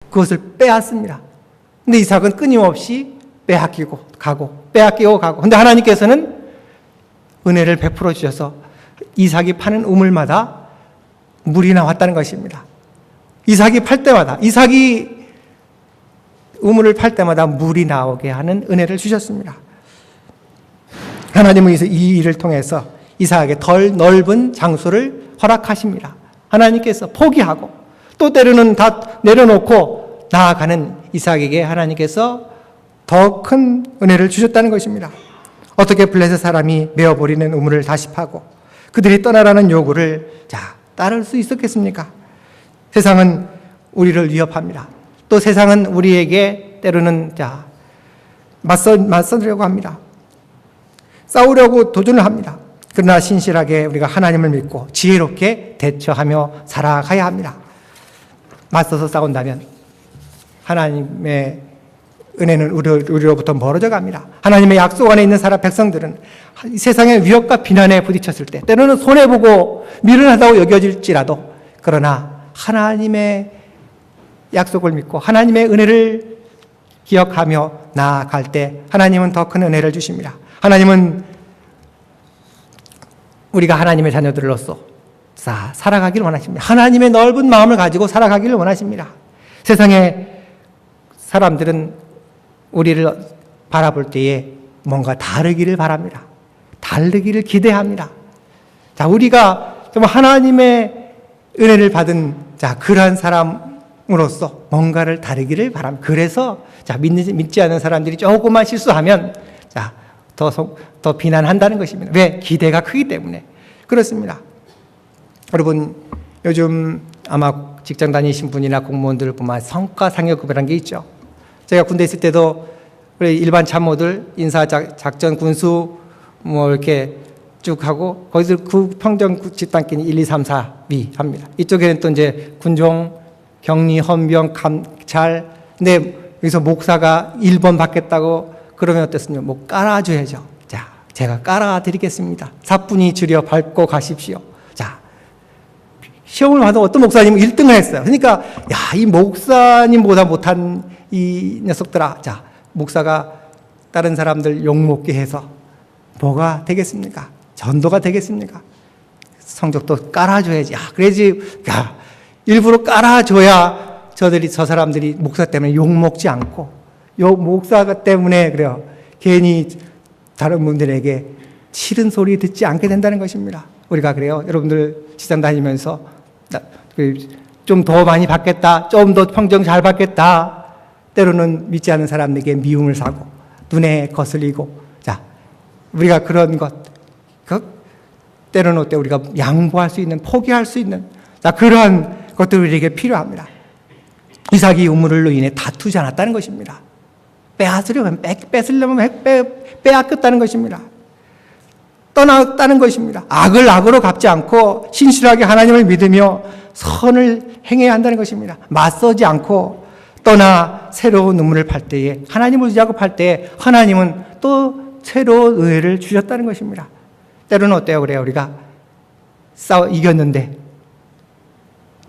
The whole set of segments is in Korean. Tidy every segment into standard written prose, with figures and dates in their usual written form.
그것을 빼앗습니다. 근데 이삭은 끊임없이 빼앗기고 가고 빼앗기고 가고. 근데 하나님께서는 은혜를 베풀어 주셔서 이삭이 파는 우물마다 물이 나왔다는 것입니다. 이삭이 우물을 팔 때마다 물이 나오게 하는 은혜를 주셨습니다. 하나님은 이 일을 통해서 이삭에게 덜 넓은 장소를 허락하십니다. 하나님께서 포기하고 또 때로는 다 내려놓고 나아가는 이삭에게 하나님께서 더 큰 은혜를 주셨다는 것입니다. 어떻게 블레셋 사람이 메어버리는 우물을 다시 파고 그들이 떠나라는 요구를 따를 수 있었겠습니까? 세상은 우리를 위협합니다. 또 세상은 우리에게 때로는 맞서려고 합니다. 싸우려고 도전을 합니다. 그러나 신실하게 우리가 하나님을 믿고 지혜롭게 대처하며 살아가야 합니다. 맞서서 싸운다면 하나님의 은혜는 우리로부터 멀어져 갑니다. 하나님의 약속 안에 있는 백성들은 세상의 위협과 비난에 부딪혔을 때 때로는 손해보고 미련하다고 여겨질지라도 그러나 하나님의 약속을 믿고 하나님의 은혜를 기억하며 나아갈 때 하나님은 더 큰 은혜를 주십니다. 하나님은 우리가 하나님의 자녀들로서 살아가기를 원하십니다. 하나님의 넓은 마음을 가지고 살아가기를 원하십니다. 세상의 사람들은 우리를 바라볼 때에 뭔가 다르기를 바랍니다. 다르기를 기대합니다. 우리가 정말 하나님의 은혜를 받은 그러한 사람으로서 뭔가를 다르기를 바랍니다. 그래서 믿지 않는 사람들이 조금만 실수하면 더 비난한다는 것입니다. 왜? 기대가 크기 때문에 그렇습니다. 여러분 요즘 아마 직장 다니신 분이나 공무원들 보면 성과상여급이라는 게 있죠. 제가 군대 있을 때도 일반 참모들 인사작전 군수 이렇게 쭉 하고 거기서 그 평정 집단끼리 1, 2, 3, 4위 합니다. 이쪽에는 또 이제 군종, 격리, 헌병, 감찰. 근데 여기서 목사가 1번 받겠다고 그러면 어떻습니까? 깔아줘야죠. 제가 깔아드리겠습니다. 사뿐히 줄여 밟고 가십시오. 시험을 봐도 어떤 목사님은 1등을 했어요. 그러니까 이 목사님보다 못한 이 녀석들아, 목사가 다른 사람들 욕먹게 해서 뭐가 되겠습니까? 전도가 되겠습니까? 성적도 깔아줘야지. 그래야지. 일부러 깔아줘야 저 사람들이 목사 때문에 욕먹지 않고, 목사가 때문에 그래요. 괜히 다른 분들에게 싫은 소리 듣지 않게 된다는 것입니다. 우리가 그래요. 여러분들 직장 다니면서 좀 더 많이 받겠다, 좀 더 평정 잘 받겠다. 때로는 믿지 않는 사람에게 미움을 사고 눈에 거슬리고, 우리가 그런 것, 때로는 우리가 양보할 수 있는, 포기할 수 있는 그러한 것들이 우리에게 필요합니다. 이삭이 우물로 인해 다투지 않았다는 것입니다. 뺏으려면 빼앗겼다는 것입니다. 떠났다는 것입니다. 악을 악으로 갚지 않고 신실하게 하나님을 믿으며 선을 행해야 한다는 것입니다. 맞서지 않고 떠나 새로운 우물을 팔 때에, 하나님을 의지하고 팔 때에 하나님은 또 새로운 은혜를 주셨다는 것입니다. 때로는 어때요? 그래요. 우리가 이겼는데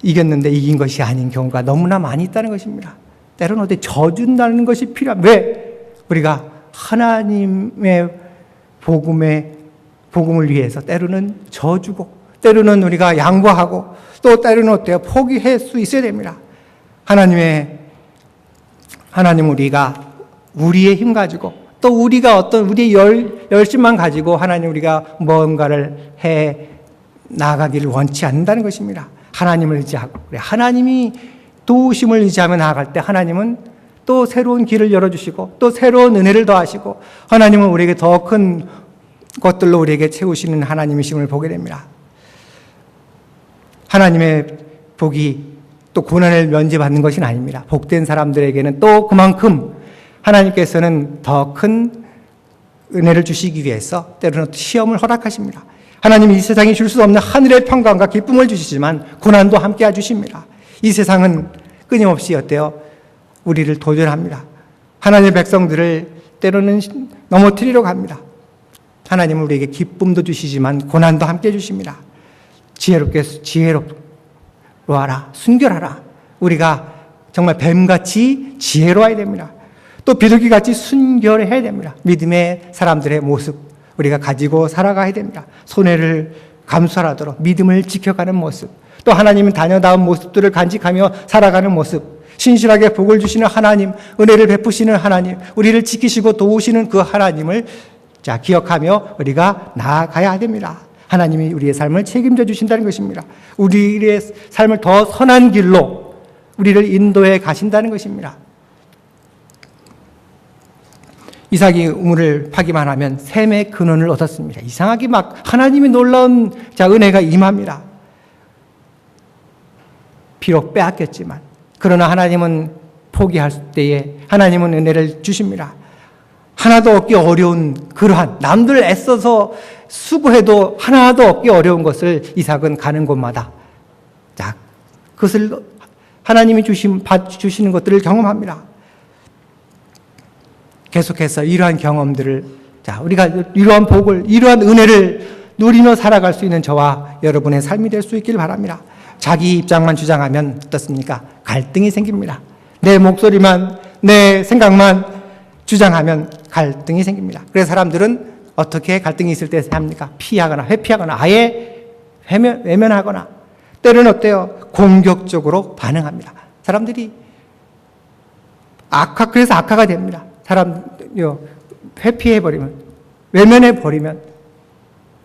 이긴 것이 아닌 경우가 너무나 많이 있다는 것입니다. 때로는 져준다는 것이 필요합니다. 왜? 우리가 하나님의 복음을 위해서 때로는 져주고, 때로는 우리가 양보하고, 또 때로는 포기할 수 있어야 됩니다. 하나님 우리가 우리의 힘 가지고, 또 우리가 우리의 열심만 가지고 하나님 우리가 뭔가를 해 나가기를 원치 않는다는 것입니다. 하나님을 의지하고, 하나님이 도우심을 의지하며 나아갈 때 하나님은 또 새로운 길을 열어주시고, 또 새로운 은혜를 더하시고, 하나님은 우리에게 더 큰 것들로 우리에게 채우시는 하나님이심을 보게 됩니다. 하나님의 복이 또 고난을 면제받는 것은 아닙니다. 복된 사람들에게는 또 그만큼 하나님께서는 더 큰 은혜를 주시기 위해서 때로는 시험을 허락하십니다. 하나님이 이 세상에 줄 수 없는 하늘의 평강과 기쁨을 주시지만 고난도 함께 해주십니다. 이 세상은 끊임없이 우리를 도전합니다. 하나님의 백성들을 때로는 넘어뜨리려고 합니다. 하나님은 우리에게 기쁨도 주시지만 고난도 함께 해주십니다. 지혜롭게 지혜롭게 하라, 순결하라. 우리가 정말 뱀같이 지혜로워야 됩니다. 또 비둘기같이 순결해야 됩니다. 믿음의 사람들의 모습 우리가 가지고 살아가야 됩니다. 손해를 감수하도록 믿음을 지켜가는 모습, 또 하나님은 자녀다운 모습들을 간직하며 살아가는 모습, 신실하게 복을 주시는 하나님, 은혜를 베푸시는 하나님, 우리를 지키시고 도우시는 그 하나님을 기억하며 우리가 나아가야 됩니다. 하나님이 우리의 삶을 책임져 주신다는 것입니다. 우리의 삶을 더 선한 길로 우리를 인도해 가신다는 것입니다. 이삭이 우물을 파기만 하면 샘의 근원을 얻었습니다. 이상하게 막 하나님의 놀라운 은혜가 임합니다. 비록 빼앗겼지만, 그러나 하나님은 포기할 때에 하나님은 은혜를 주십니다. 하나도 얻기 어려운 그러한, 남들 애써서 수고해도 하나도 얻기 어려운 것을 이삭은 가는 곳마다 그것을 하나님이 주시는 것들을 경험합니다. 계속해서 이러한 경험들을, 우리가 이러한 복을, 이러한 은혜를 누리며 살아갈 수 있는 저와 여러분의 삶이 될 수 있기를 바랍니다. 자기 입장만 주장하면 어떻습니까? 갈등이 생깁니다. 내 목소리만, 내 생각만 주장하면 갈등이 생깁니다. 그래서 사람들은 어떻게 갈등이 있을 때 합니까? 피하거나 회피하거나 아예 외면하거나, 때로는 어때요? 공격적으로 반응합니다. 사람들이 그래서 악화가 됩니다. 회피해버리면, 외면해버리면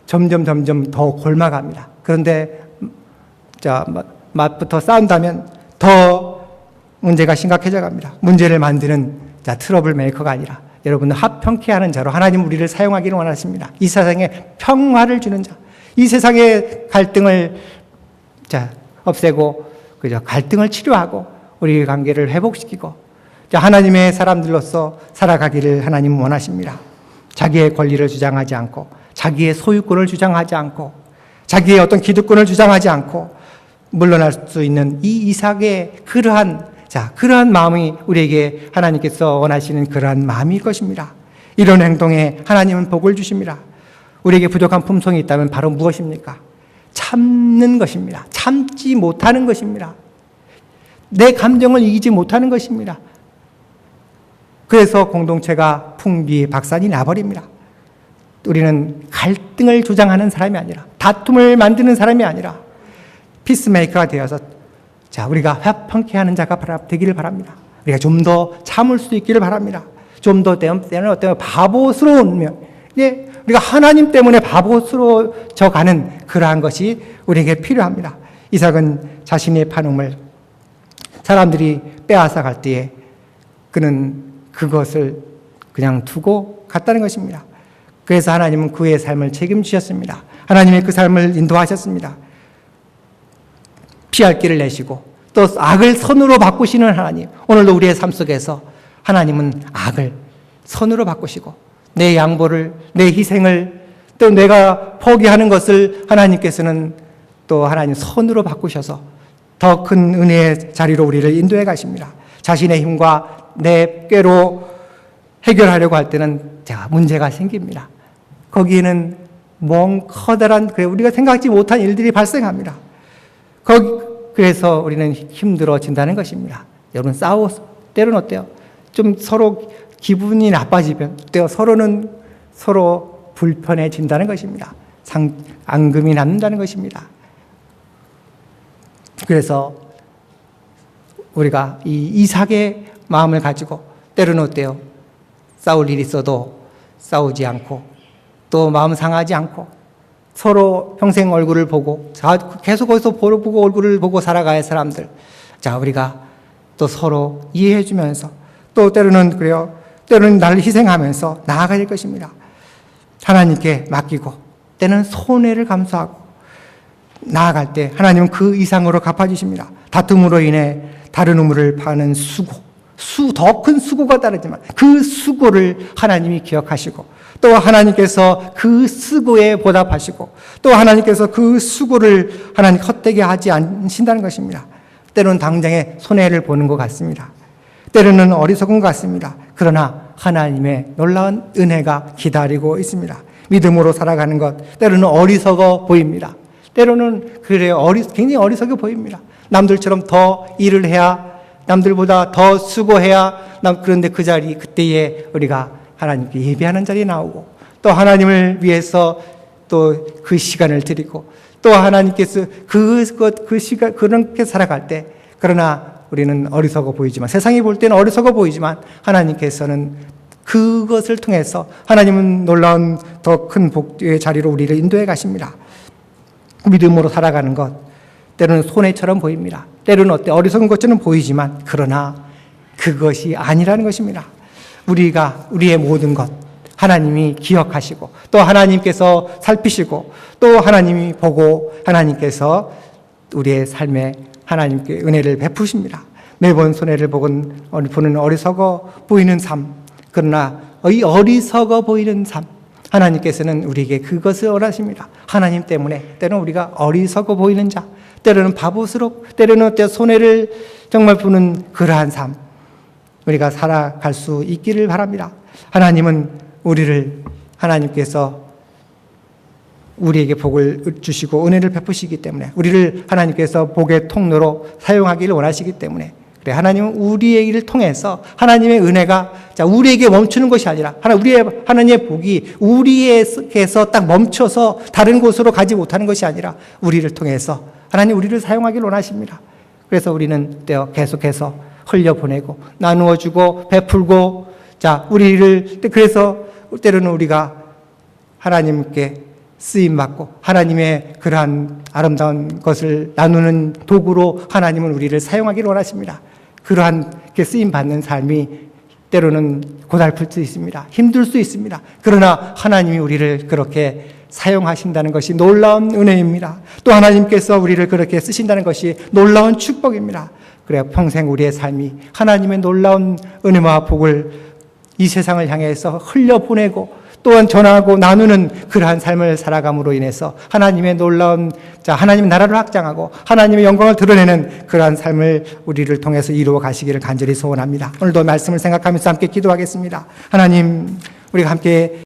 점점 더 골마갑니다. 그런데 맛부터 싸운다면 더 문제가 심각해져 갑니다. 문제를 만드는 트러블 메이커가 아니라 여러분은 화평케 하는 자로 하나님 우리를 사용하기를 원하십니다. 이 세상에 평화를 주는 자, 이 세상의 갈등을 없애고 갈등을 치료하고 우리 관계를 회복시키고 하나님의 사람들로서 살아가기를 하나님은 원하십니다. 자기의 권리를 주장하지 않고, 자기의 소유권을 주장하지 않고, 자기의 어떤 기득권을 주장하지 않고 물러날 수 있는 이 이삭의 그러한 마음이 우리에게 하나님께서 원하시는 그러한 마음일 것입니다. 이런 행동에 하나님은 복을 주십니다. 우리에게 부족한 품성이 있다면 바로 무엇입니까? 참는 것입니다. 참지 못하는 것입니다. 내 감정을 이기지 못하는 것입니다. 그래서 공동체가 풍비박산이 나버립니다. 우리는 갈등을 조장하는 사람이 아니라, 다툼을 만드는 사람이 아니라 피스메이커가 되어서 우리가 화평케 하는 자가 되기를 바랍니다. 우리가 좀 더 참을 수 있기를 바랍니다. 좀 더 때는 어때요? 바보스러우면, 우리가 하나님 때문에 바보스러워져 가는 그러한 것이 우리에게 필요합니다. 이삭은 자신의 판움을 사람들이 빼앗아 갈 때에 그는 그것을 그냥 두고 갔다는 것입니다. 그래서 하나님은 그의 삶을 책임지셨습니다. 하나님의 그 삶을 인도하셨습니다. 피할 길을 내시고 또 악을 선으로 바꾸시는 하나님, 오늘도 우리의 삶 속에서 하나님은 악을 선으로 바꾸시고 내 양보를, 내 희생을, 또 내가 포기하는 것을 하나님께서는 또 하나님 선으로 바꾸셔서 더 큰 은혜의 자리로 우리를 인도해 가십니다. 자신의 힘과 내 꾀로 해결하려고 할 때는 문제가 생깁니다. 거기에는 커다란 우리가 생각지 못한 일들이 발생합니다. 그래서 우리는 힘들어진다는 것입니다. 여러분 때로는 어때요? 좀 서로 기분이 나빠지면 어때요? 서로는 서로 불편해진다는 것입니다. 앙금이 남는다는 것입니다. 그래서 우리가 이 이삭의 마음을 가지고 때로는 어때요? 싸울 일이 있어도 싸우지 않고 또 마음 상하지 않고 서로 평생 얼굴을 보고 계속 거기서 보고 얼굴을 보고 살아가야 할 사람들, 우리가 또 서로 이해해 주면서 또 때로는 때로는 나를 희생하면서 나아가야 될 것입니다. 하나님께 맡기고 때는 손해를 감수하고 나아갈 때 하나님은 그 이상으로 갚아주십니다. 다툼으로 인해 다른 우물을 파는 더 큰 수고가 따르지만 그 수고를 하나님이 기억하시고 또 하나님께서 그 수고에 보답하시고 또 하나님께서 그 수고를 하나님 헛되게 하지 않으신다는 것입니다. 때로는 당장에 손해를 보는 것 같습니다. 때로는 어리석은 것 같습니다. 그러나 하나님의 놀라운 은혜가 기다리고 있습니다. 믿음으로 살아가는 것, 때로는 어리석어 보입니다. 때로는 굉장히 어리석어 보입니다. 남들처럼 더 일을 해야 남들보다 더 수고해야 그런데 그 자리 그때에 우리가 하나님께 예배하는 자리에 나오고 또 하나님을 위해서 또 그 시간을 드리고 또 하나님께서 그 시간 그렇게 살아갈 때 그러나 우리는 어리석어 보이지만 세상이 볼 때는 어리석어 보이지만 하나님께서는 그것을 통해서 하나님은 놀라운 더 큰 복의 자리로 우리를 인도해 가십니다. 믿음으로 살아가는 것 때로는 손해처럼 보입니다. 때로는 어리석은 것처럼 보이지만 그러나 그것이 아니라는 것입니다. 우리의 모든 것 하나님이 기억하시고 또 하나님께서 살피시고 또 하나님이 보고 하나님께서 우리의 삶에 하나님께 은혜를 베푸십니다. 매번 손해를 보는 어리석어 보이는 삶, 그러나 이 어리석어 보이는 삶, 하나님께서는 우리에게 그것을 원하십니다. 하나님 때문에 때로는 우리가 어리석어 보이는 자, 때로는 바보스럽고 때로는 손해를 정말 보는 그러한 삶, 우리가 살아갈 수 있기를 바랍니다. 하나님께서 우리에게 복을 주시고 은혜를 베푸시기 때문에 우리를 하나님께서 복의 통로로 사용하기를 원하시기 때문에 그래 하나님은 우리의 일을 통해서 하나님의 은혜가 우리에게 멈추는 것이 아니라 하나님의 복이 우리에게서 딱 멈춰서 다른 곳으로 가지 못하는 것이 아니라 우리를 통해서 하나님 우리를 사용하기를 원하십니다. 그래서 우리는 계속해서 흘려보내고 나누어주고 베풀고 그래서 때로는 우리가 하나님께 쓰임받고 하나님의 그러한 아름다운 것을 나누는 도구로 하나님은 우리를 사용하기를 원하십니다. 그러한 쓰임받는 삶이 때로는 고달플 수 있습니다. 힘들 수 있습니다. 그러나 하나님이 우리를 그렇게 사용하신다는 것이 놀라운 은혜입니다. 또 하나님께서 우리를 그렇게 쓰신다는 것이 놀라운 축복입니다. 그래야 평생 우리의 삶이 하나님의 놀라운 은혜와 복을 이 세상을 향해서 흘려보내고 또한 전하고 나누는 그러한 삶을 살아감으로 인해서 하나님의 놀라운 하나님의 나라를 확장하고 하나님의 영광을 드러내는 그러한 삶을 우리를 통해서 이루어 가시기를 간절히 소원합니다. 오늘도 말씀을 생각하면서 함께 기도하겠습니다. 하나님, 우리가 함께